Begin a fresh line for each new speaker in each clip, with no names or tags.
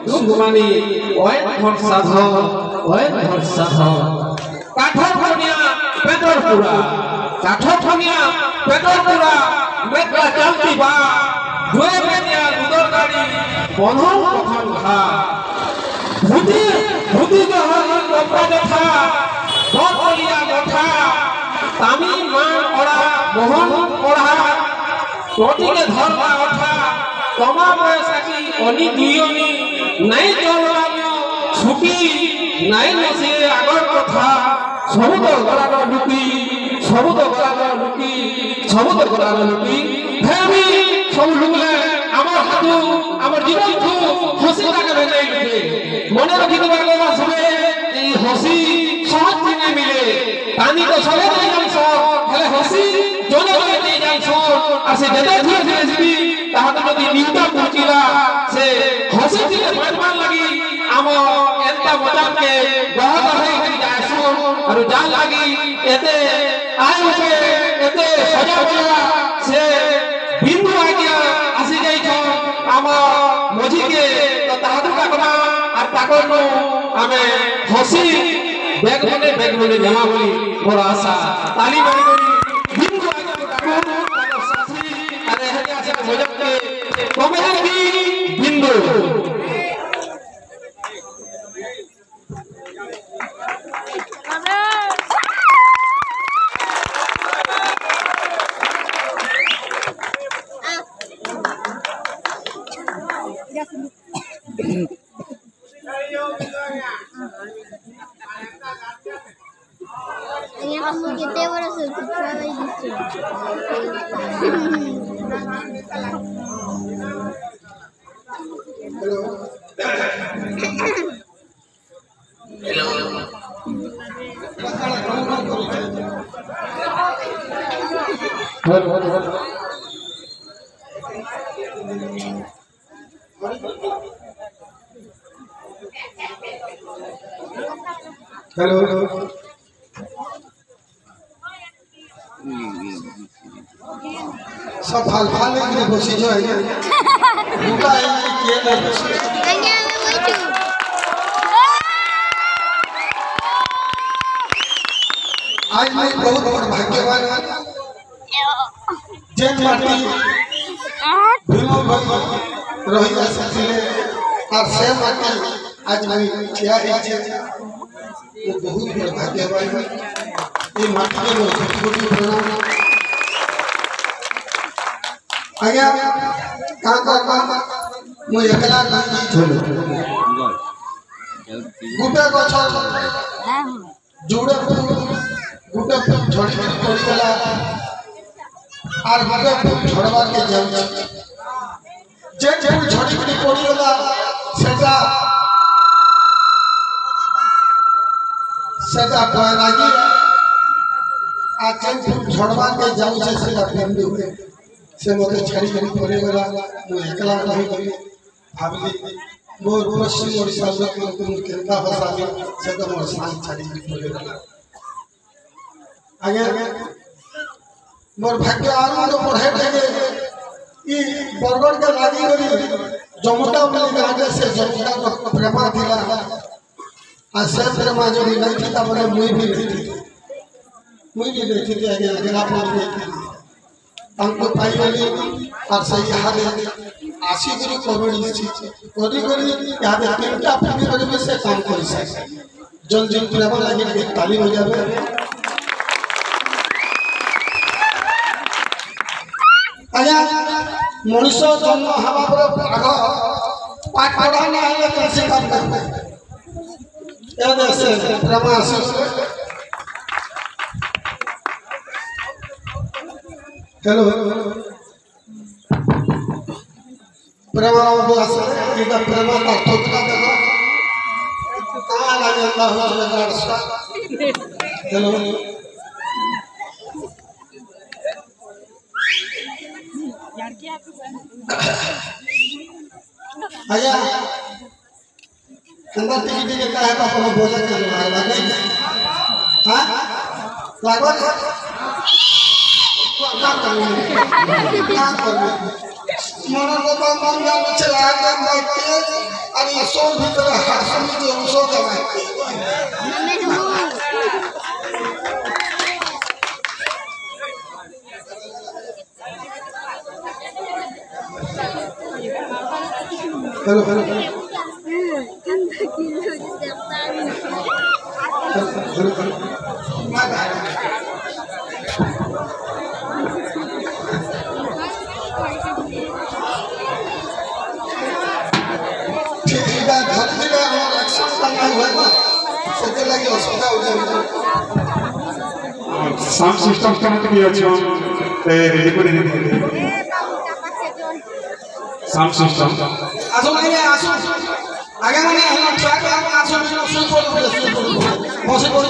দুঃখমানি when ভরসা ধর when ভরসা ধর কাঠর ধনিয়া পেটর পুরা কাঠর ধনিয়া পেটর পুরা মেঘলা চলতি বা দুয়ে মেনিয়া দুদর গাড়ি বন্ধন কখন ঘা ভূতি ভূতি গহন লম্বা দেখা বলিয়া কথা তামি মান ওড়া মোহন ওড়া তোটিকে ধরবা ওঠা তোমা বয়সাকি অনি দুইনি নাই চলবানো ছুটি নাই নসে আগর কথা সবুদ গলার লুটি সবুদ গলার লুটি সবুদ গলার লুটি ভেবি সব লুকলে আমার হাতু আমার জীবন থু হসি লাগাবে নাই লুটে মনে রাখিতে পারলে না সবে এই হসি সহজ দিনে মিলে পানি তো সবে দিয়ে যাইছ হেলে হসি জনে জনে দিয়ে যাইছ আর সে যেতে ধীরে ধীরে যাবি তাহাতে যদি নিউটা পৌঁছিলা সে হসি দিলে পারবার লাগি আমার এতটা মজাকে বহুত হয়ে গই যাইছ আর যা লাগি এতে আয় উঠে এতে সজা বলা সে বিন্দু আজ্ঞা আসি যাইছ আমার মজিকে তো তাহাতে টাকা আর টাকার নো আমি হসি বেগমনে জমা বলি বড় আশা তালি বাড়ি করি বিন্দু আজ্ঞা টাকা তার শাস্ত্রী আরে হেতে আছে মজাকে কমে দেখি বিন্দু
Kita baru sudah itu.
Hello. सब फाल में बसी जो है उनका ये ना बसी आज मैं बहुत बड़ा भाग्यवान जैन माटी भीमो भाई रोहित सचिले और से माटी आज मैं क्या है ये बहुत बड़ा भाग्यवान ये माटी के लोग छोटी प्रणाम आज्ञा कहाँ मु एकला नहीं थोलो गुटे गछ जुड़े गुटे झड़ी पड़ी गला आर गुटे झड़वा के जाऊ जे जे झड़ी पड़ी गला सेटा सेटा कोई लागी आज झड़वा के जाऊ सेटा बिंदु से मते छाड़ी करी परे गला मु एकला नहीं गली भाबली मोर पश्चिम ओडिशा लोक को केनका भाषा में से तो मोर साल छाड़ी करी परे गला आगे मोर भाग्य आर तो पढ़े देगे ई बरगड़ के लागी गली जमुटा बोली गाजे से जमुटा को प्रेमा दिला आ से प्रेमा जो नहीं थी ता बोले मुई भी नहीं थी आगे आगे आप लोग हमको पाई वाली और सही हारे आशी गुरु कमेडी करी करी याद तीनटा अपनी में से काम कर सकते जल जल प्रेम लगे एक ताली हो जावे आया मनुष्य जन्म हवा पर आग पाठ पढ़ा ना है कैसे काम करते ये देश प्रेम आशी हेलो प्रेमा बस इधर प्रेमा का ठोकना देखो कहाँ लगे अल्लाह हो जाएगा हेलो आया अंदर टिकट के का है तो अपना बोझा कर लगा नहीं हाँ लगवा क्या करने मन लोग मंगल चला के बैठे अरे আসল ভিতরে হাসমিতে অংশ জমায়
আমি নুহু
হ্যালো হ্যালো
কান্দা কিলো দিতে পারি
ঠিক আছে ধরলে আমার অ্যাকশনটা নাই হয় না সেটা লাগে অসুবিধা হয়ে যাবে
সাউন্ড সিস্টেমটা মতো কি আছে রেডি করে দিতে সাউন্ড সিস্টেম
আসুন আসুন আগে মানে ট্র্যাক আসুন শুরু করে বসে পড়ি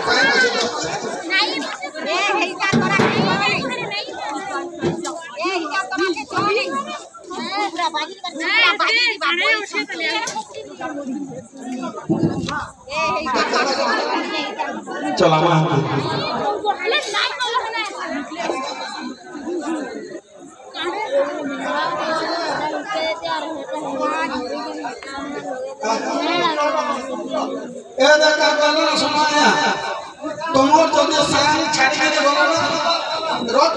কাই বসে
এইটা করা নাই এইটা তোমাকে চলে পুরা বাজি বাজি উঠে চলে
চল আমার
এ দেখা গেল না সময় তোমার যদি সান ছাড়ি দিয়ে বলো না রত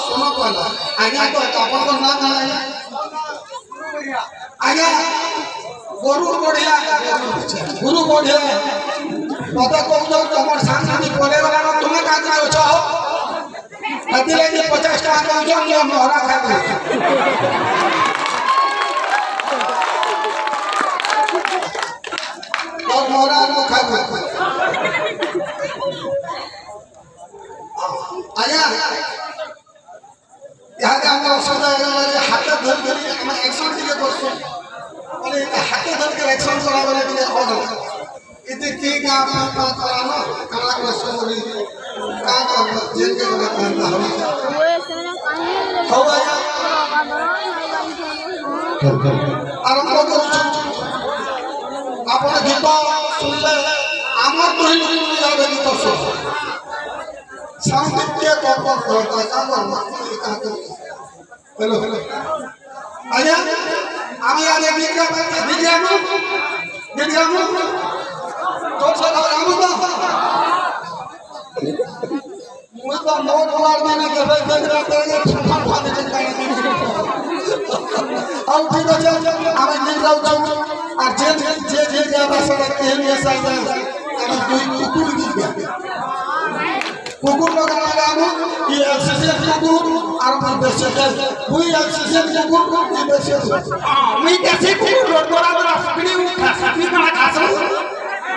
শোনো কল আগে তো আপনার নাম না আগে গরু বড়িয়া গুরু বড়িয়া কথা কৌছ তোমার সাংসারিক করে গেল না তুমি কাজ করছ এতে লাগে 50 টাকা কৌছ যে মহরা খাবে और मोरा को खाबो आया यहाँ के हमरा सदा हाथ धर के हम एक्शन दिए करछो মানে হাতে ধর के एक्शन করা বলে দিলে হবে এতে কি কাম করা না কালা কষ্ট করি কাজ করব জেল के करना হবে
ওই সেনা কাহিনী
হবে
বাবা
আরম্ভ করছো আপন গীত শুনলে আমার তৈরি করে যাবে গীত শুন সাংস্কৃতিক কর্ম করতে কাম হ্যালো হ্যালো আয়া আমি আগে বিজ্ঞান তোর সাথে আমি তো মুই তো মোট হওয়ার মানে কে ভাই বেগরা ঠান্ডা পানি খাই আর ঠিক আছে আমি নিরাও যাও আর যে ভাষাটা কেমনি সাইজা আমি দুই কুকুর দিই কুকুর লাগাবো কি এক্সারসাইজ কুকুর আর আমার দেশে দুই এক্সারসাইজ কুকুর কি দেশে
আমি দেশে কুকুর রোড করা বড় সাপনি উঠা সাপনি না কাছে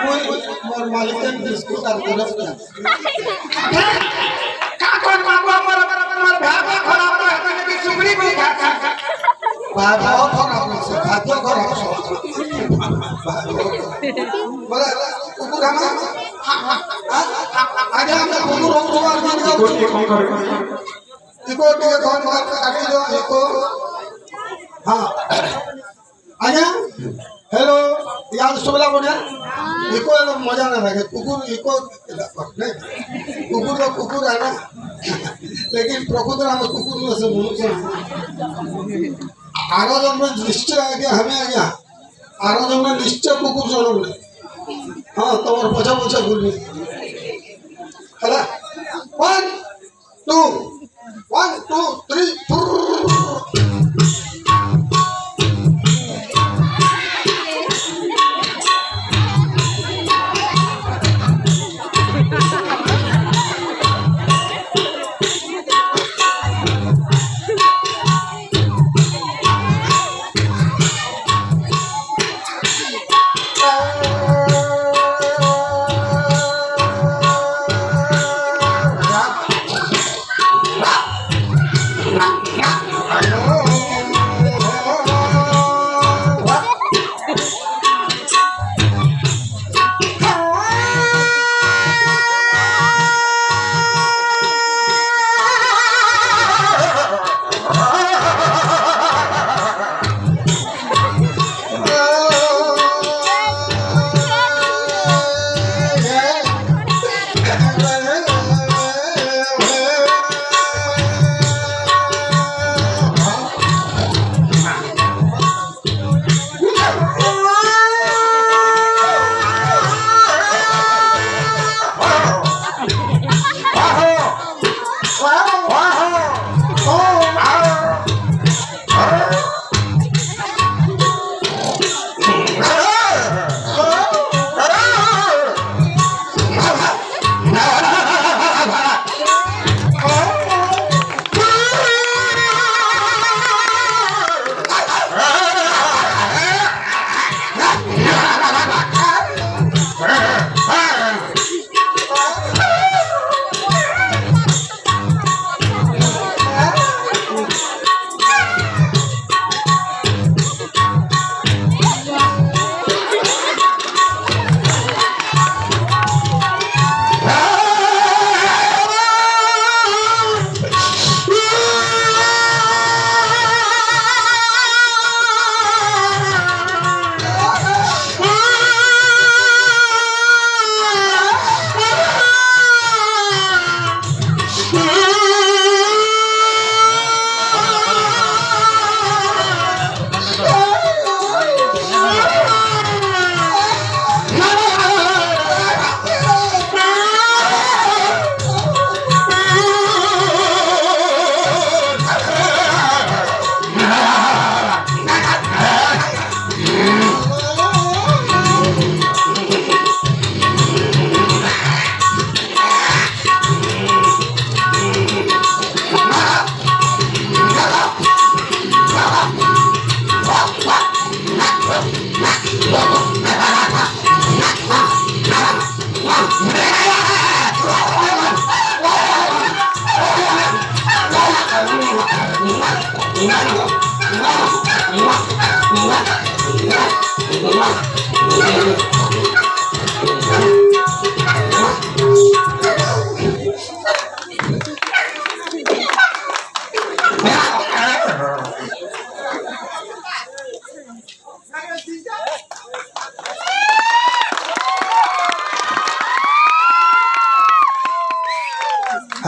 ওই মোর মালিকের বিস্কুট আর গোলাপ না
কাকন মাগো আমার ভাবা খারাপ না এখানে সুগরি কই খা
বাবা খারাপ আছে খাদ্য খারাপ বলে কুকুর আমার আগে আমরা কুকুর হওয়ার দিন যাও ইকো টিকে ধন কাটি দাও ইকো हां आजा हेलो याद सुबला बोले इको मजा ना लगे कुकुर इको कुकुर है ना लेकिन प्रकृति हम कुकुर से मनुष्य आरो जन्म निश्चय आगे हमें आ गया आरो जन्म निश्चय कुकुर चलो हाँ तुम्हार पछा पछा घूरने हेला 1 2 1 2 3 I know.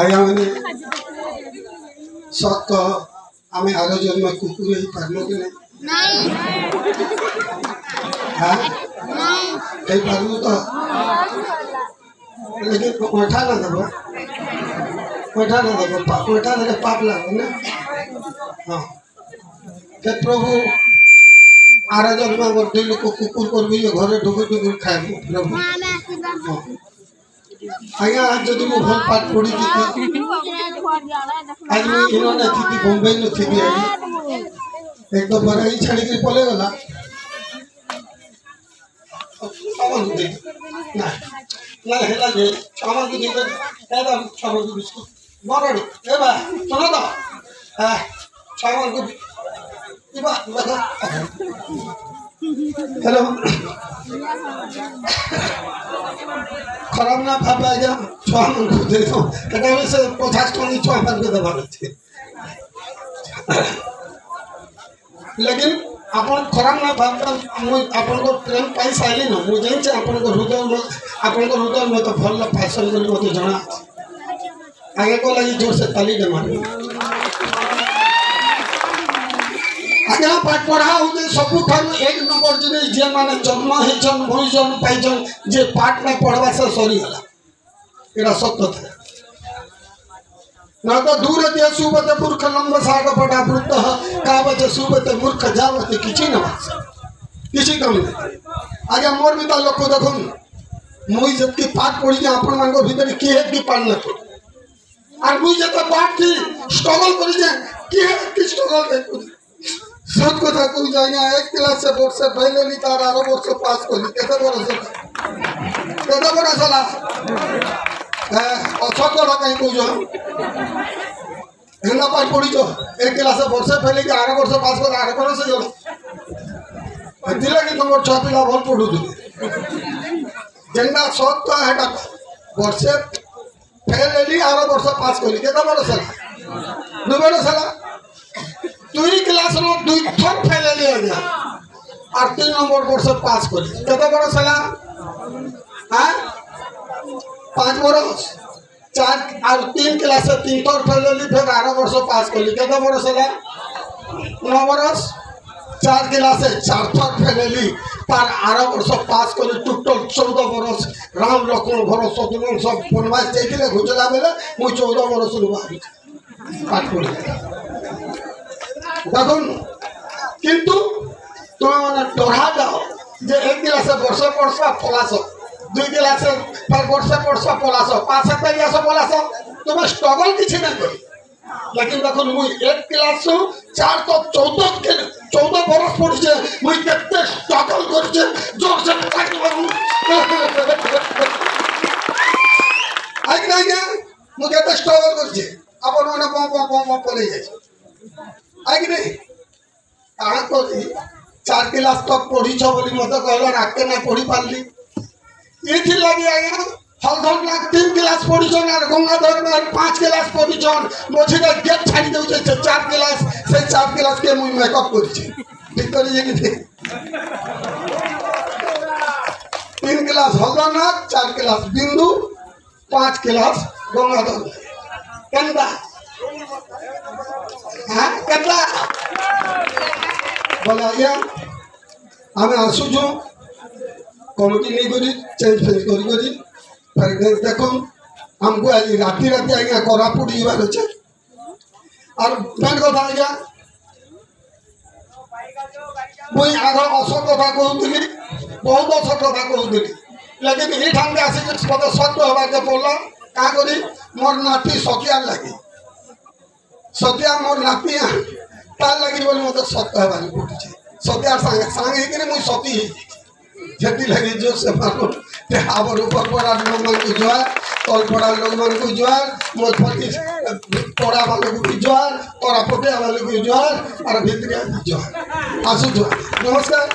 आज्ञा मैंने सत कह आम आर जन्म कुकुर ही पार्लु कि नहीं हाँ पार्लु तो लेकिन पैठा ना देव पैठा ना देव पैठा देखे पाप लगे ना हाँ के प्रभु आर जन्म गोटे लोक कुकुर कर घरे ढुकुर ढुकुर खाए प्रभु आज्ञा आज जब मुझे भल पाठ पढ़ी थी आज मैं इन्होंने थी बॉम्बे न थी एक तो बड़ा ही छाड़ी के पले गला सामान दे ना ना हेला दे सामान दे के दादा सामान दे बिस्कुट मरड़ी ए बा सुनो तो सामान को इबा देखो हेलो खराब ना भाव आज्ञा छुआ मन को दे दो कहते से 50 टन छुआ मन को दबा देते लेकिन अपन खराब ना भाव अपन को प्रेम पाई साइली न मु जान छ अपन को हृदय में तो भल फैशन बोली मते जଣା आगे को लगी जोर से ताली दे मार आज्ञा पाठ पढ़ा होते सबु ठार एक नंबर जिने जे माने जन्म हेचन भविजन पाइजन जे पाठ में पढ़वा से सरी गला एरा सत्य था ना तो दूर दिया सुबते मूर्ख लंब साग पटा वृत्त का बजे सुबते मूर्ख जावते किछि न बात किछि कम नहीं आज्ञा मोर भी लोक देखो मुई जबकि पाठ पढ़ी के आपण मान को भीतर की है की पाठ न तो और मुई जब पाठ की स्ट्रगल करी जे की है की स्ट्रगल के सत कथा कोई जाएगा एक क्लास से बोर्ड से पहले नहीं तार आरो बोर्ड से पास कर ली कैसे बड़ा चला असत कथा कहीं कोई जो हिंदा पाठ पढ़ी जो एक क्लास से बोर्ड से पहले के आरो बोर्ड से पास कर आरो बोर्ड से जो दिला कि तुम छह पिला भल पढ़ू दिले जेंदा सत तो हेटा बोर्ड से पहले ली आरो बोर्ड से पास कर ली कैसे बड़ा चला दो बड़ा चला दुई क्लास रो दुई थर फेले ले गया और 3 नंबर बोर्ड से पास कर केते बड़ा साला हां 5 बरस 4 और 3 क्लास से 3 थर फेले ली फिर 12 वर्ष पास कर केते बड़ा साला 9 बरस 4 क्लास से 4 थर फेले ली पर 12 वर्ष पास कर टोटल 14 बरस राम लक्ष्मण भरत शत्रुघ्न सब वनवास जाइले गुजरा बेले मु 14 बरस रु बाहर पाठ पढ़ी देखुन किंतु तुम मैंने डरा जाओ जे एक गिलास वर्ष वर्ष पलास 2 गिलास वर्ष वर्ष पलास 5 7 गिलास पलास तुम स्ट्रगल किसी ना कर लेकिन देखो मुई एक क्लास 4 तो 14 बरस पड़ी जे मुई केते स्ट्रगल कर जे जोर से पाठ करू आई ना गया मु केते स्ट्रगल कर जे अपन माने बम पले जाय आगे नहीं कहाँ को 4 क्लास तक पढ़ी छ बोली मत कहला राके ना पढ़ी पारली ये थी लगी आया हलधन लाख 3 क्लास पढ़ी छ ना गंगाधर में 5 क्लास पढ़ी छ मोछी का गेट छाड़ी दउ छ 4 क्लास से 4 क्लास के मुई मेकअप करी छ भीतर ये कि 3 क्लास हलधन 4 क्लास बिंदु 5 क्लास गंगाधर केंदा हाँ कतला बोला या हमें आसुझु कमिटी नहीं करी चेंज फेज करी फ्रेगनेंस देखो हमको आज राति राति आज्ञा कोरापुट जीवार अच्छे और मेन कथा आज्ञा मुई आग असत कथा कहूली बहुत असत कथा कहूली लेकिन ये ठान आसिक मत सत्य हवा के पड़ला क्या करी मोर नाती सतिया लगी सतिया मोर नातिया तार लगी बोली मत सत्य हवा पड़ी सत्यार सांगे सांगे कि मुई सती जेती लगे जो से मानो ते आवर ऊपर पड़ा लोग मन को जोर तल पड़ा लोग मन को जोर मोर पति पड़ा वाले को जोर और अपने वाले को जोर और भीतर जोर आसु जोर नमस्कार